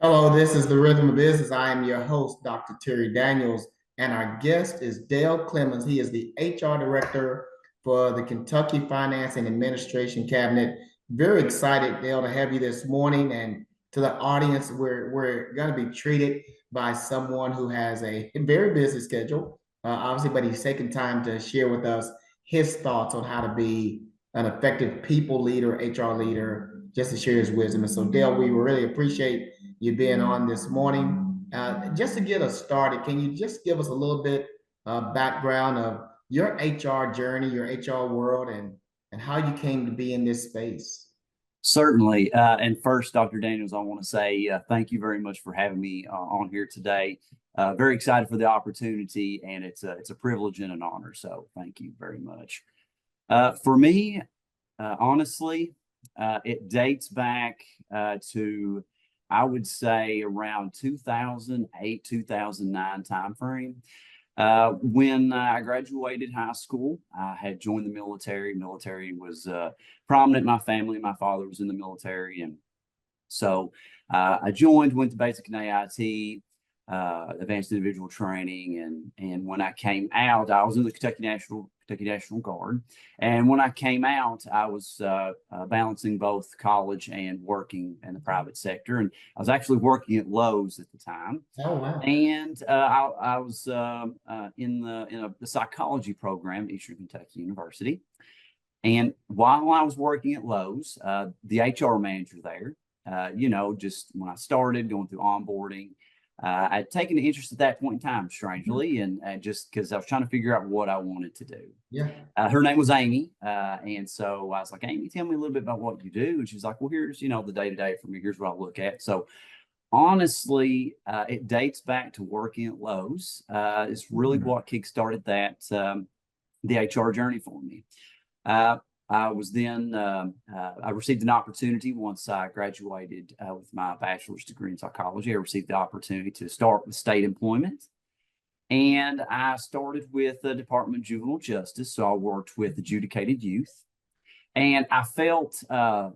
Hello, this is the Rhythm of Business. I am your host, Dr. Terry Daniels, and our guest is Dale Clemons. He is the HR Director for the Kentucky Finance and Administration Cabinet. Very excited, Dale, to have you this morning. And to the audience, we're going to be treated by someone who has a very busy schedule, obviously, but he's taken time to share with us his thoughts on how to be an effective people leader, HR leader, just to share his wisdom. And so, Dale, we really appreciate you being on this morning. Just to get us started, can you just give us a little bit background of your HR journey, your HR world, and how you came to be in this space? Certainly. And first, Dr. Daniels, I want to say thank you very much for having me on here today. Very excited for the opportunity, and it's a privilege and an honor. So thank you very much. For me, honestly, it dates back to, I would say, around 2008, 2009 timeframe. When I graduated high school, I had joined the military. Military was prominent in my family. My father was in the military. And so I joined, went to basic and AIT, advanced individual training. And when I came out, I was in the Kentucky National Guard. And when I came out, I was balancing both college and working in the private sector. And I was working at Lowe's at the time. Oh, wow. And I was in the psychology program at Eastern Kentucky University. And while I was working at Lowe's, the HR manager there, just when I started going through onboarding, I'd taken an interest at that point in time, strangely, and just because I was trying to figure out what I wanted to do. Yeah. Her name was Amy. And so I was like, Amy, tell me a little bit about what you do. And she's like, well, here's, the day-to-day for me. Here's what I look at. So honestly, it dates back to working at Lowe's. It's really what kickstarted the HR journey for me. I was then, I received an opportunity once I graduated with my bachelor's degree in psychology. I received the opportunity to start with state employment. And I started with the Department of Juvenile Justice. So I worked with adjudicated youth. And I felt, I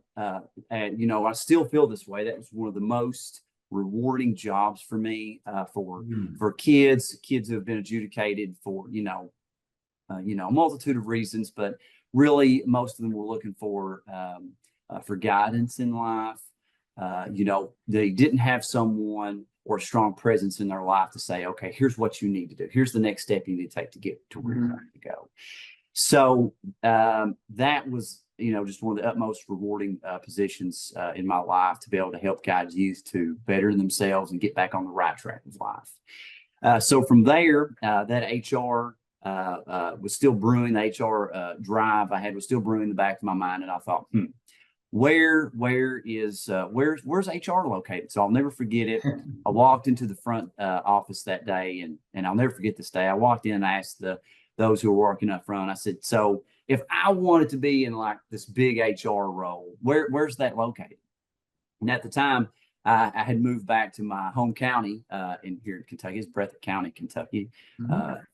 still feel this way. That was one of the most rewarding jobs for me, for kids who have been adjudicated for, a multitude of reasons, but really most of them were looking for guidance in life. They didn't have someone or a strong presence in their life to say, okay, here's what you need to do. Here's the next step you need to take to get to where you're trying to go. So that was, just one of the utmost rewarding positions in my life, to be able to help guide youth to better themselves and get back on the right track of life. So from there, that HR was still brewing. The HR drive I had was still brewing in the back of my mind, and I thought, where's HR located? So I'll never forget it. I walked into the front office that day, and I'll never forget this day. I walked in and I asked those who were working up front, I said, so if I wanted to be in like this big HR role, where's that located? And at the time, I had moved back to my home county here in Kentucky. It's Breathitt County, Kentucky.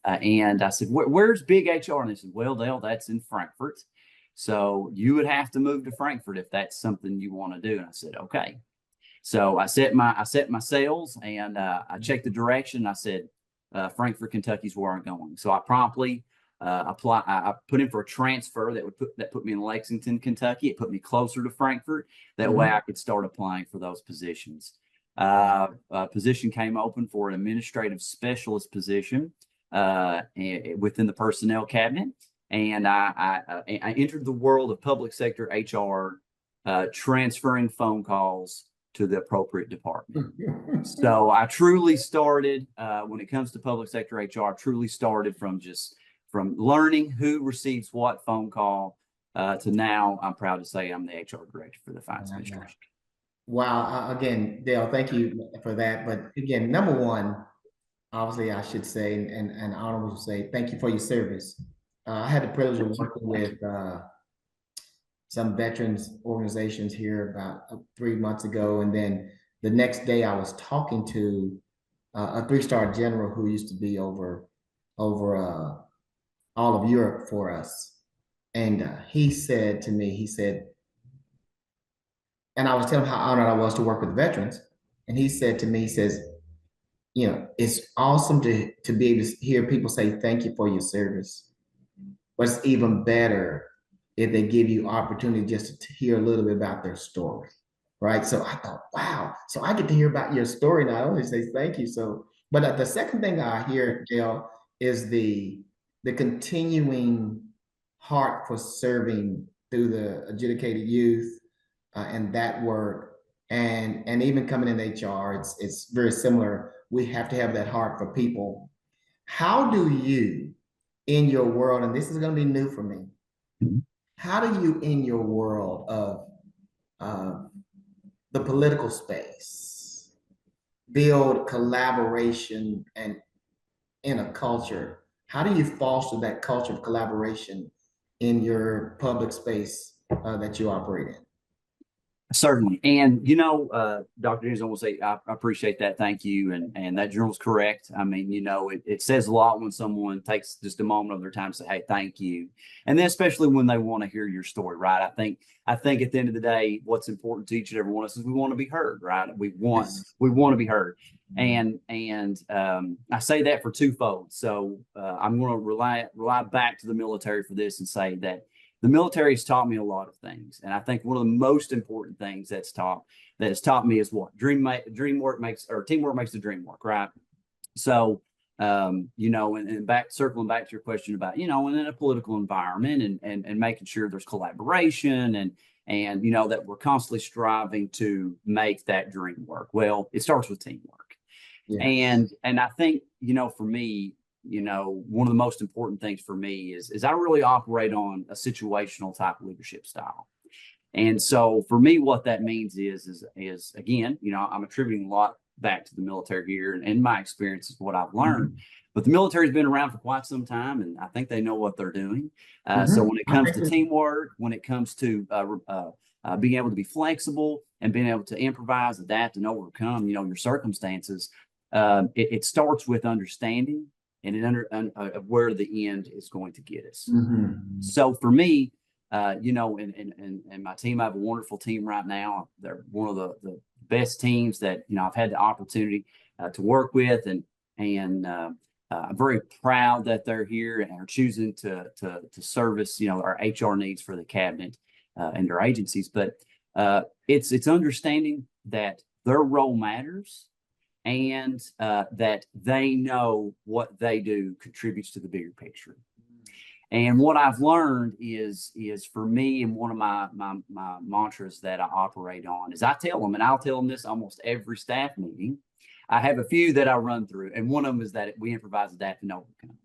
And I said, where's big HR? And they said, well, Dale, that's in Frankfort. So you would have to move to Frankfort if that's something you want to do. And I said, okay. So I set my sails, and I checked the direction. I said, Frankfort, Kentucky is where I'm going. So I promptly I put in for a transfer that put me in Lexington, Kentucky. It put me closer to Frankfort. That way I could start applying for those positions. A position came open for an administrative specialist position within the personnel cabinet. And I entered the world of public sector HR, transferring phone calls to the appropriate department. So I truly started, when it comes to public sector HR, I truly started from learning who receives what phone call to now I'm proud to say I'm the HR director for the finance administration. Wow. Again, Dale, thank you for that. But again, number one, obviously I should say, and honorable say, thank you for your service. I had the privilege of working with some veterans organizations here about 3 months ago. And then the next day I was talking to a three-star general who used to be over all of Europe for us. And he said to me, and I was telling him how honored I was to work with veterans. And he said to me, he says, it's awesome to be able to hear people say thank you for your service. But it's even better if they give you opportunity just to hear a little bit about their story, right? So I thought, wow. So I get to hear about your story, not only say thank you. So, but the second thing I hear, Dale, is the continuing heart for serving through the educated youth and that work, and even coming in HR, it's very similar. We have to have that heart for people. How do you, in your world, and this is going to be new for me, how do you, in your world of uh, the political space, build collaboration and in a culture? How do you foster that culture of collaboration in your public space that you operate in? Certainly. And, Dr. James, I want to say I appreciate that. Thank you. And that journal's correct. I mean, it says a lot when someone takes just a moment of their time to say, hey, thank you. And then especially when they want to hear your story, right? I think at the end of the day, what's important to each and every one of us is we want to be heard, right? We want Yes. to be heard. And I say that for twofold. So I'm going to rely back to the military for this and say that the military has taught me a lot of things, and I think one of the most important things that has taught me is what teamwork makes the dream work, right? So, and circling back to your question about, and in a political environment and making sure there's collaboration and that we're constantly striving to make that dream work. Well, it starts with teamwork, Yes. and I think for me, one of the most important things for me is I really operate on a situational type of leadership style. And so for me, what that means is again, I'm attributing a lot back to the military here and my experience is what I've learned. But the military's been around for quite some time, and I think they know what they're doing. So when it I comes think to teamwork, when it comes to being able to be flexible and being able to improvise, adapt, and overcome, your circumstances, it starts with understanding and where the end is going to get us. So for me, and my team, I have a wonderful team right now. They're one of the best teams that I've had the opportunity to work with, and I'm very proud that they're here and are choosing to service our HR needs for the cabinet and their agencies. But it's understanding that their role matters and that they know what they do contributes to the bigger picture. And what I've learned is for me, and one of my mantras that I operate on is I tell them, and I'll tell them this almost every staff meeting. I have a few that I run through, and one of them is that we improvise, adapt, and overcome.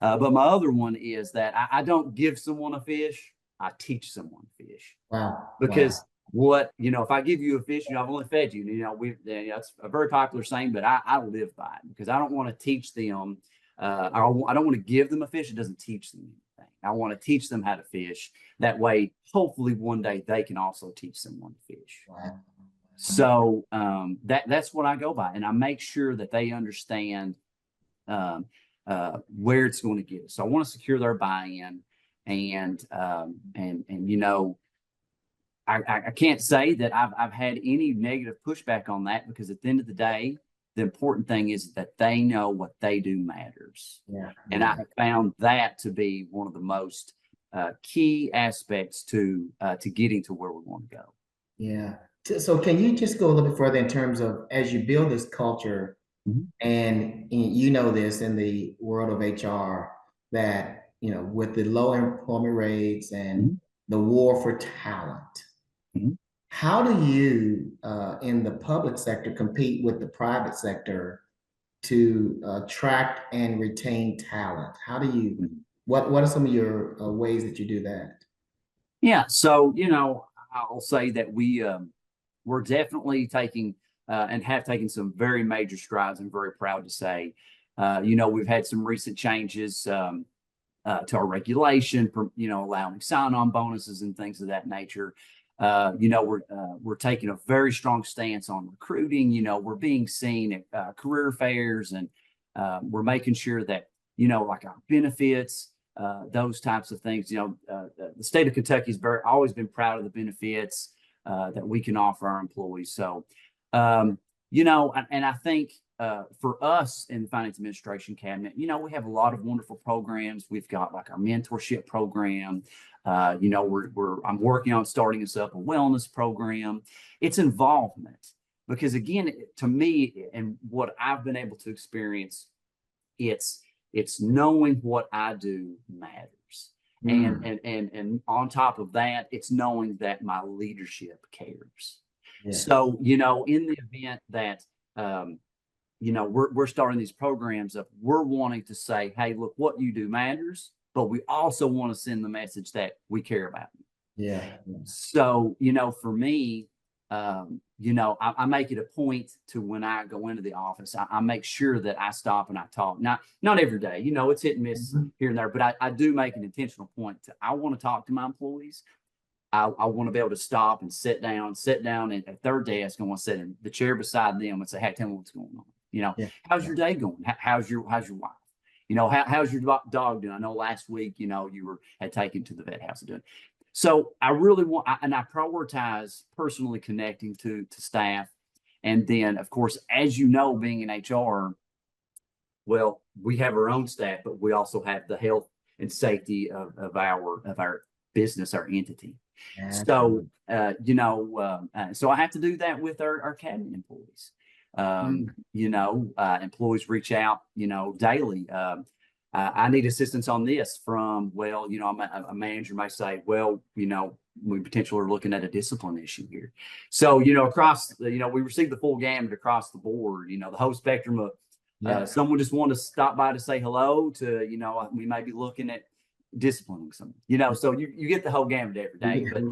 But my other one is that I don't give someone a fish, I teach someone to fish. wow. Because if I give you a fish, I've only fed you. That's a very popular saying, but I live by it because I don't want to teach them. I don't want to give them a fish. It doesn't teach them anything. I want to teach them how to fish. That way, hopefully, one day they can also teach someone to fish. Wow. So that's what I go by, and I make sure that they understand where it's going to get us. So I want to secure their buy-in, and I can't say that I've had any negative pushback on that because at the end of the day, the important thing is that they know what they do matters. Yeah. And I have found that to be one of the most key aspects to getting to where we want to go. Yeah. So can you just go a little bit further in terms of as you build this culture, and you know this in the world of HR that, with the low employment rates and the war for talent, how do you in the public sector compete with the private sector to attract and retain talent? How do you, what are some of your ways that you do that? Yeah. So, I'll say that we're definitely taking and have taken some very major strides. I'm very proud to say, we've had some recent changes to our regulation, allowing sign-on bonuses and things of that nature. We're taking a very strong stance on recruiting. We're being seen at career fairs, and we're making sure that like our benefits, those types of things. The state of Kentucky has always been proud of the benefits that we can offer our employees. So And I think for us in the finance administration cabinet, we have a lot of wonderful programs. We've got like our mentorship program. I'm working on starting us up a wellness program. It's involvement because again, to me, and what I've been able to experience, it's knowing what I do matters. And on top of that, it's knowing that my leadership cares. Yeah. So, in the event that, we're starting these programs up, we're wanting to say, hey, look, what you do matters, but we also want to send the message that we care about you. Yeah. So, for me, I make it a point to when I go into the office, I make sure that I stop and I talk. Not every day, it's hit and miss here and there, but I do make an intentional point I want to talk to my employees. I want to be able to stop and sit down at their desk. I want to sit in the chair beside them and say, hey, tell me what's going on. How's your day going? How's your wife? How's your dog doing? I know last week, you had taken to the vet house and doing. So I really want, and I prioritize personally connecting to staff. And then, of course, as you know, being in HR, well, we have our own staff, but we also have the health and safety of our business, our entity. So, so I have to do that with our cabinet employees. Employees reach out, daily. I need assistance on this from, a manager might say, we potentially are looking at a discipline issue here. So, across, we receive the full gamut across the board, the whole spectrum of someone just wanted to stop by to say hello to, we may be looking at disciplining someone, so you get the whole gamut every day. But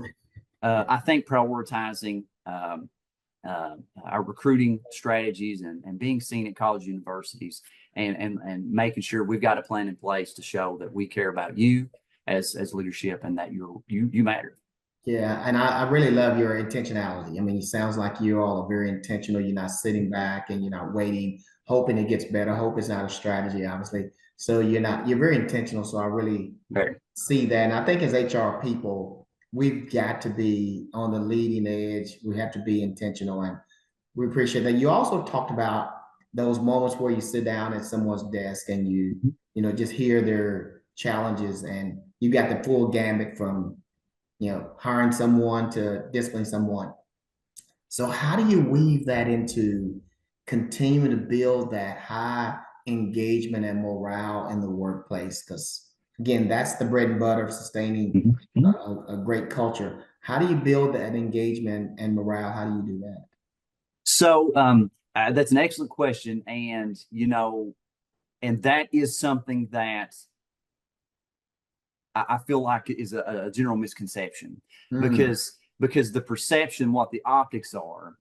I think prioritizing our recruiting strategies and being seen at college universities and making sure we've got a plan in place to show that we care about you as leadership and that you matter. Yeah, and I really love your intentionality. I mean, it sounds like you all are very intentional. You're not sitting back and you're not waiting, hoping it gets better. Hope is not a strategy, obviously. So you're very intentional. So I really see that. And I think as HR people, we've got to be on the leading edge. We have to be intentional, and we appreciate that. You also talked about those moments where you sit down at someone's desk and you just hear their challenges, and you got the full gambit from hiring someone to disciplining someone. So how do you weave that into continuing to build that high engagement and morale in the workplace? Because again, that's the bread and butter of sustaining a great culture. How do you build that engagement and morale? How do you do that? So that's an excellent question. And, and that is something that I feel like is a general misconception because the perception, what the optics are,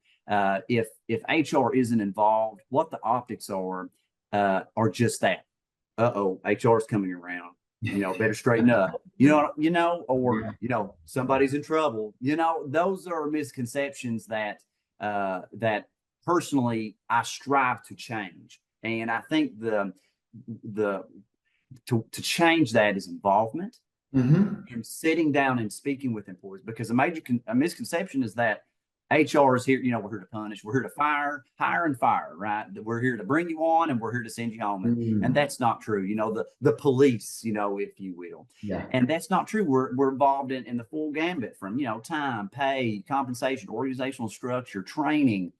if HR isn't involved, what the optics are just that. HR is coming around. Better straighten up. Or somebody's in trouble. Those are misconceptions that that personally I strive to change, and I think to change that is involvement and sitting down and speaking with employees, because a misconception is that HR is here, we're here to punish, we're here to hire and fire, right? We're here to bring you on and we're here to send you home. And that's not true. The police, if you will. Yeah. And that's not true. We're involved in the full gambit from, time, pay, compensation, organizational structure, training.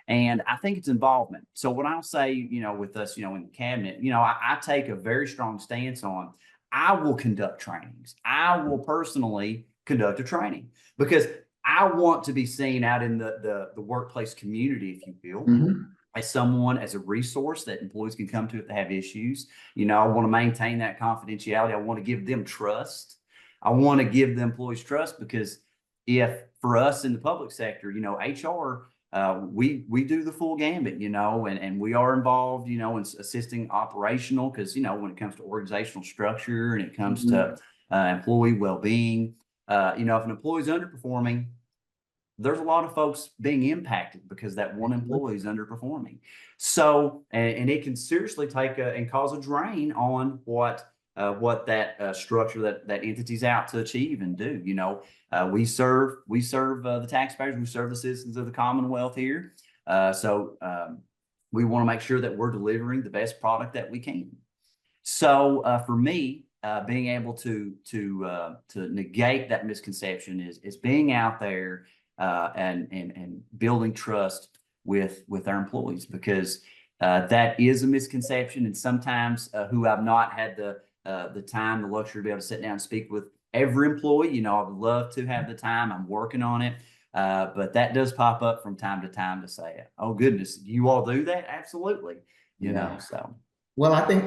And I think it's involvement. So what I'll say, with us, in the cabinet, I take a very strong stance on, I will conduct trainings. I will personally conduct a training because I want to be seen out in the workplace community, if you will, as someone, as a resource that employees can come to if they have issues. I want to maintain that confidentiality. I want to give them trust. I want to give the employees trust, because if for us in the public sector, HR, we do the full gambit, and we are involved, in assisting operational, because, when it comes to organizational structure and it comes to employee well-being, if an employee is underperforming, there's a lot of folks being impacted because that one employee is underperforming. So, and it can seriously take and cause a drain on what that structure, that entity's out to achieve and do. We serve the taxpayers, we serve the citizens of the Commonwealth here. We want to make sure that we're delivering the best product that we can. So for me, being able to negate that misconception is being out there and building trust with our employees, because that is a misconception. And sometimes who I've not had the time, the luxury to be able to sit down and speak with every employee. I would love to have the time. I'm working on it. But that does pop up from time to time to say, oh goodness, you all do that? Absolutely. So. Well, I think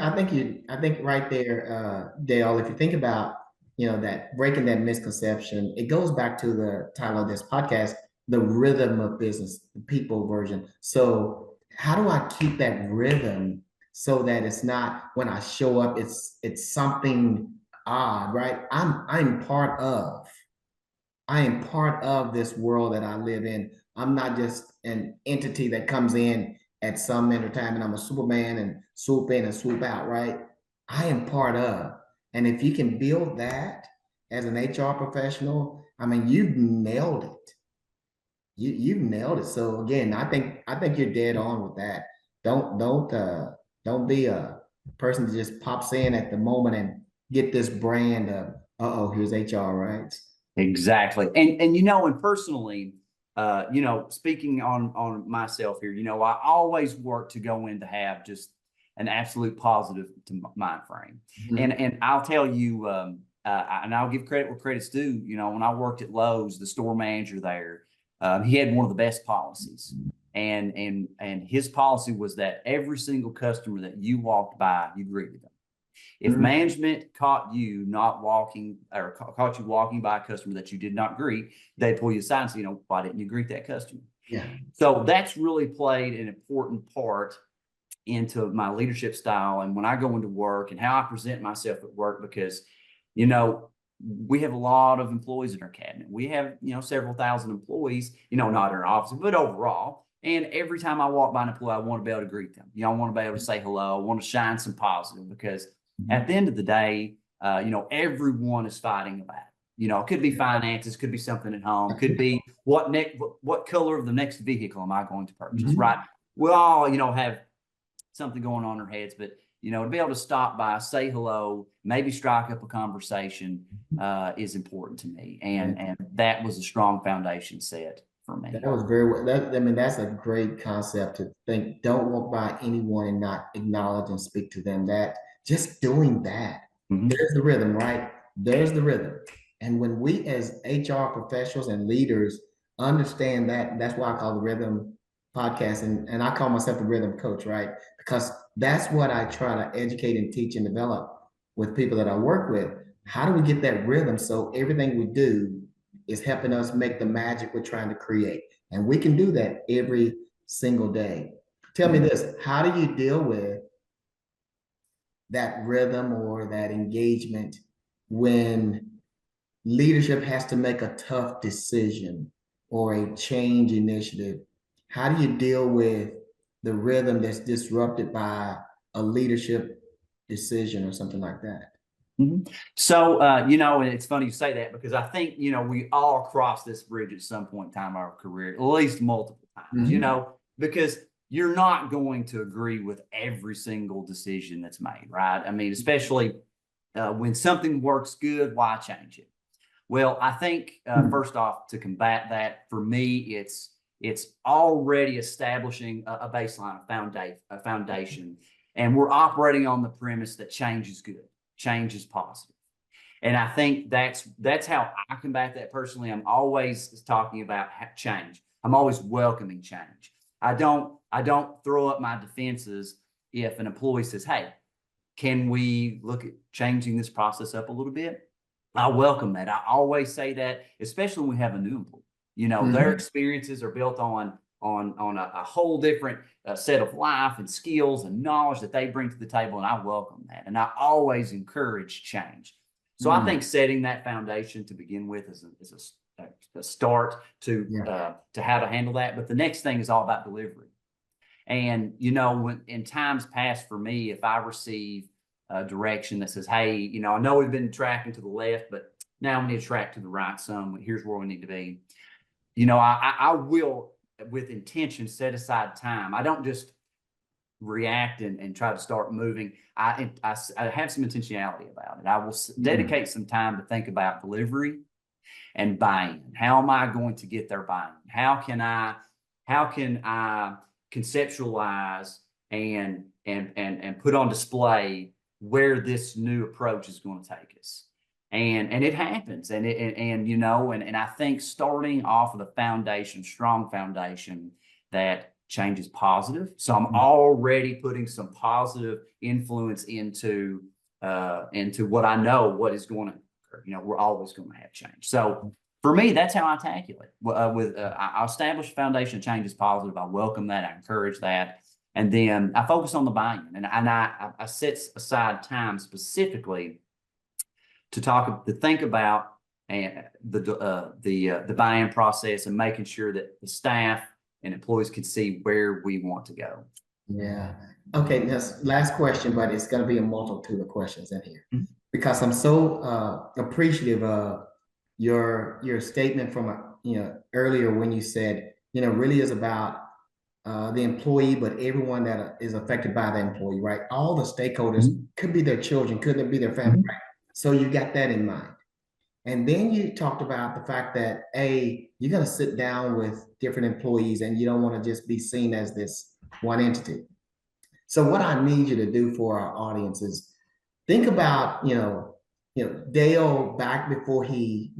right there, Dale, if you think about, that breaking that misconception, it goes back to the title of this podcast, the rhythm of business, the people version. So how do I keep that rhythm so that it's not, when I show up, it's something odd, right? I am part of this world that I live in. I'm not just an entity that comes in at some time and I'm a Superman and swoop in and swoop out, right? I am part of. And if you can build that as an HR professional, I mean, you've nailed it. You've nailed it. So again, I think you're dead on with that. Don't be a person that just pops in at the moment and get this brand of, here's HR, right? Exactly. And personally, speaking on myself here, I always work to go in to have just an absolute positive mind frame. Mhm. And I'll tell you, and I'll give credit where credit's due. When I worked at Lowe's, the store manager there, he had one of the best policies. And his policy was that every single customer that you walked by, you greeted them. If management caught you not walking or caught you walking by a customer that you did not greet, they pull you aside and say, why didn't you greet that customer? Yeah. So that's really played an important part into my leadership style and when I go into work and how I present myself at work, because, we have a lot of employees in our cabinet. We have, several thousand employees, not in our office, but overall. And every time I walk by an employee, I want to be able to greet them. I want to be able to say hello. I want to shine some positive, because at the end of the day, everyone is fighting a battle. It could be finances, could be something at home, could be what color of the next vehicle am I going to purchase, right? We all, have something going on in our heads, but to be able to stop by, say hello, maybe strike up a conversation is important to me, and that was a strong foundation set for me. That was very well. That's a great concept to think. Don't walk by anyone and not acknowledge and speak to them. That just doing that, there's the rhythm, right? There's the rhythm. And when we as HR professionals and leaders understand that, that's why I call the rhythm podcast, and I call myself the rhythm coach, right? Because that's what I try to educate and teach and develop with people that I work with. How do we get that rhythm so everything we do is helping us make the magic we're trying to create? And we can do that every single day. Tell me this, how do you deal with that rhythm or that engagement when leadership has to make a tough decision or a change initiative? How do you deal with the rhythm that's disrupted by a leadership decision or something like that? So, and it's funny you say that, because I think, we all cross this bridge at some point in time in our career, at least multiple times, because you're not going to agree with every single decision that's made, right? I mean, especially when something works good, why change it? Well, I think first off, to combat that, for me, it's already establishing a baseline, a foundation, and we're operating on the premise that change is good, change is positive. And I think that's how I combat that personally. I'm always talking about change. I'm always welcoming change. I don't throw up my defenses if an employee says, "Hey, can we look at changing this process up a little bit?" I welcome that. I always say that, especially when we have a new employee. Their experiences are built on a whole different set of life and skills and knowledge that they bring to the table, and I welcome that. And I always encourage change. So I think setting that foundation to begin with is a start to how to handle that. But the next thing is all about delivery. And when in times past for me, if I receive direction that says, "Hey, I know we've been tracking to the left, but now we need to track to the right some. Here's where we need to be." I will with intention, set aside time. I don't just react and try to start moving. I have some intentionality about it. I will dedicate some time to think about delivery and buy-in. How am I going to get their buy-in? How can I conceptualize and put on display where this new approach is going to take us? And it happens. And you know, and I think starting off with a foundation, strong foundation that change is positive. So I'm already putting some positive influence into what I know what is going to occur. You know, we're always going to have change. So for me, that's how I tackle it. I establish a foundation of change is positive. I welcome that. I encourage that. And then I focus on the buy-in, and I set aside time specifically to think about and the buy-in process and making sure that the staff and employees can see where we want to go. Yeah. Okay, this last question, but it's going to be a multitude of questions in here Mhm. because I'm so appreciative of your statement from earlier when you said really is about the employee, but everyone that is affected by the employee, right? All the stakeholders could be their children, could it be their family, right? So you got that in mind. And then you talked about the fact that you're going to sit down with different employees and you don't want to just be seen as this one entity. So what I need you to do for our audience is think about, Dale back before he,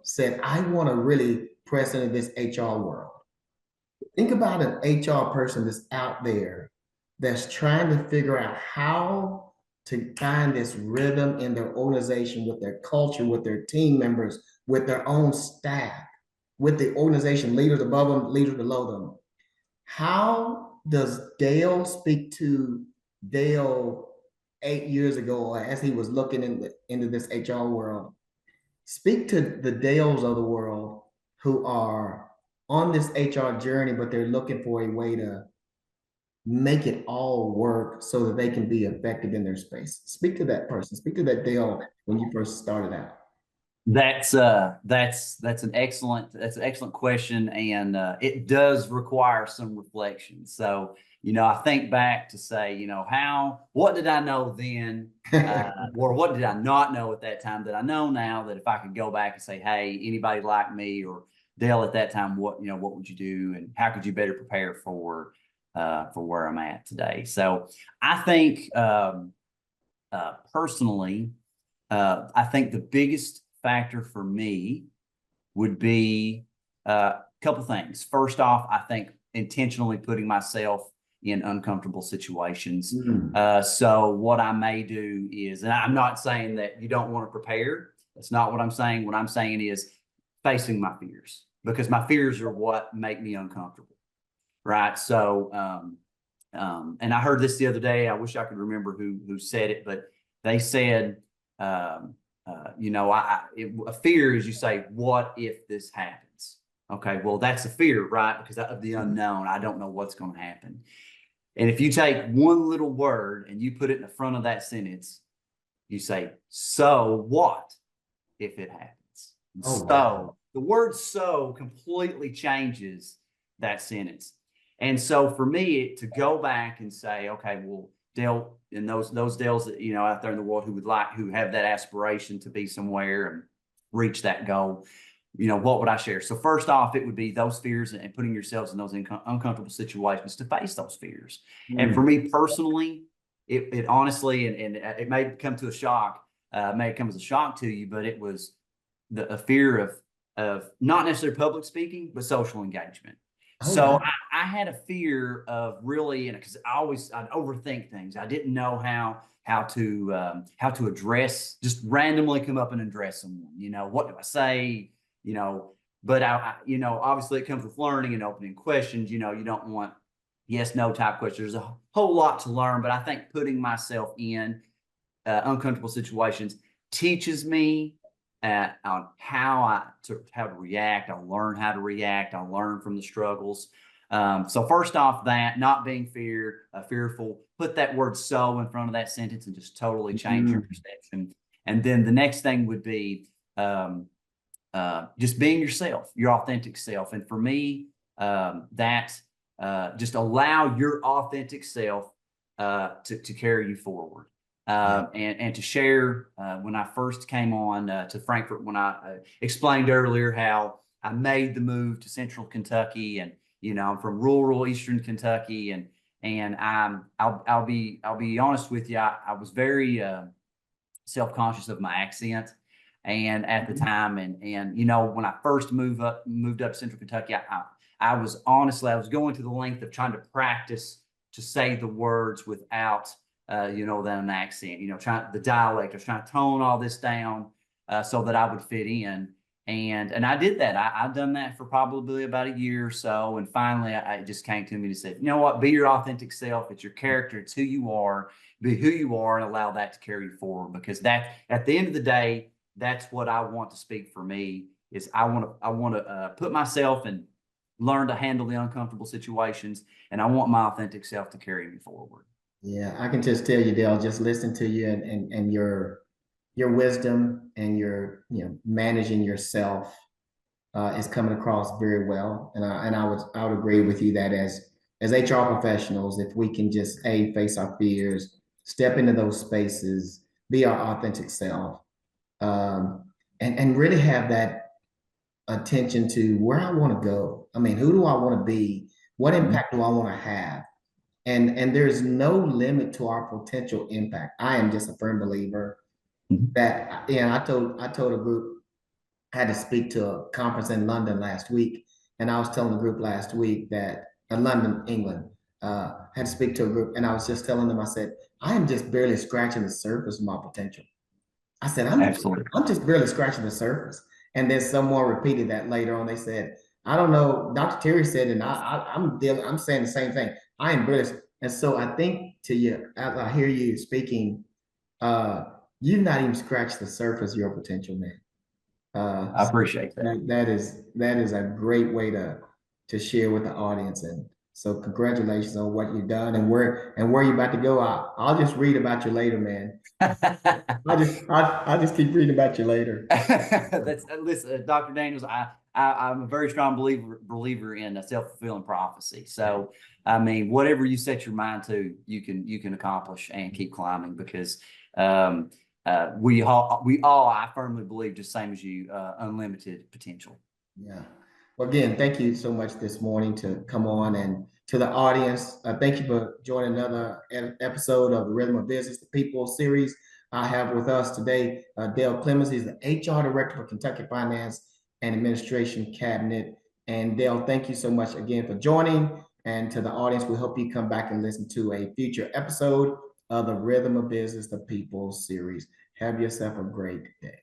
said, I want to really press into this HR world. Think about an HR person that's out there that's trying to figure out how to find this rhythm in their organization with their culture, with their team members, with their own staff, with the organization leaders above them, leaders below them. How does Dale speak to Dale 8 years ago, or as he was looking into this HR world? Speak to the Dales of the world who are on this HR journey, but they're looking for a way to make it all work so that they can be effective in their space. Speak to that person. Speak to that Dale when you first started out. That's an excellent question, and it does require some reflection. So, I think back to say, what did I know then, or what did I not know at that time that I know now, that if I could go back and say, hey, anybody like me or Dale at that time, what would you do, and how could you better prepare for where I'm at today? So I think personally, I think the biggest factor for me would be a couple things. First off, I think intentionally putting myself in uncomfortable situations. So what I may do is, and I'm not saying that you don't want to prepare. That's not what I'm saying. What I'm saying is facing my fears, because my fears are what make me uncomfortable. Right. So, and I heard this the other day. I wish I could remember who said it, but they said, a fear is, you say, what if this happens? Okay, well, that's a fear, right? Because of the unknown. I don't know what's going to happen. And if you take one little word and you put it in the front of that sentence, you say, so what if it happens? Oh, wow. The word so completely changes that sentence. And so for me to go back and say, okay, well, Dale, and those Dales that, out there in the world who have that aspiration to be somewhere and reach that goal, what would I share? So first off, it would be those fears and putting yourselves in those uncomfortable situations to face those fears. And for me personally, it honestly, and it may come to a shock, may come as a shock to you, but it was a fear of not necessarily public speaking, but social engagement. So wow. I had a fear of really, because I'd overthink things. I didn't know how to address, just randomly come up and address someone. What do I say? But obviously it comes with learning and opening questions. You don't want yes, no type questions. There's a whole lot to learn, but I think putting myself in uncomfortable situations teaches me on how to react. I'll learn how to react. I'll learn from the struggles. So first off, that not being fearful, put that word so in front of that sentence and just totally change your perception. And then the next thing would be just being yourself, your authentic self. And for me, that just allow your authentic self to carry you forward. And to share when I first came on to Frankfurt, when I explained earlier how I made the move to Central Kentucky, and I'm from rural Eastern Kentucky, and I'll be honest with you, I was very self-conscious of my accent, and at the time, and when I first moved up to Central Kentucky, I was going to the length of trying to practice to say the words without than an accent, trying the dialect. I was trying to tone all this down so that I would fit in. And I did that. I've done that for probably about a year or so. And finally, it just came to me to say, you know what, be your authentic self. It's your character. It's who you are. Be who you are and allow that to carry you forward. Because that, at the end of the day, that's what I want to speak for me is I want to put myself and learn to handle the uncomfortable situations. And I want my authentic self to carry me forward. Yeah, I can just tell you, Dale, just listen to you and your wisdom and your managing yourself is coming across very well. And I would agree with you that as HR professionals, if we can just face our fears, step into those spaces, be our authentic self, and really have that attention to where I want to go. I mean, who do I want to be? What impact do I want to have? And there's no limit to our potential impact. I am just a firm believer that, I told a group, I had to speak to a conference in London last week, and I was telling the group last week that London, England, had to speak to a group, and I was just telling them, I said, I am just barely scratching the surface of my potential. I said, Absolutely. I'm just barely scratching the surface. And then someone repeated that later on. They said, I don't know. Dr. Terry said, and I'm saying the same thing. I am barely. And so I think to you, as I hear you speaking, you've not even scratched the surface of your potential, man. I appreciate that. That is a great way to share with the audience. And so congratulations on what you've done and where you're about to go. I'll just read about you later, man. I just keep reading about you later. Listen, Dr. Daniels, I'm a very strong believer in a self-fulfilling prophecy. So, I mean, whatever you set your mind to, you can accomplish and keep climbing, because we all, I firmly believe, just same as you, unlimited potential. Yeah. Well, again, thank you so much this morning to come on, and to the audience. Thank you for joining another episode of the Rhythm of Business, the People series. I have with us today Dale Clemons. He's the HR Director for Kentucky Finance and Administration Cabinet. And Dale, thank you so much again for joining. And to the audience, we hope you come back and listen to a future episode of the Rhythm of Business, the People series. Have yourself a great day.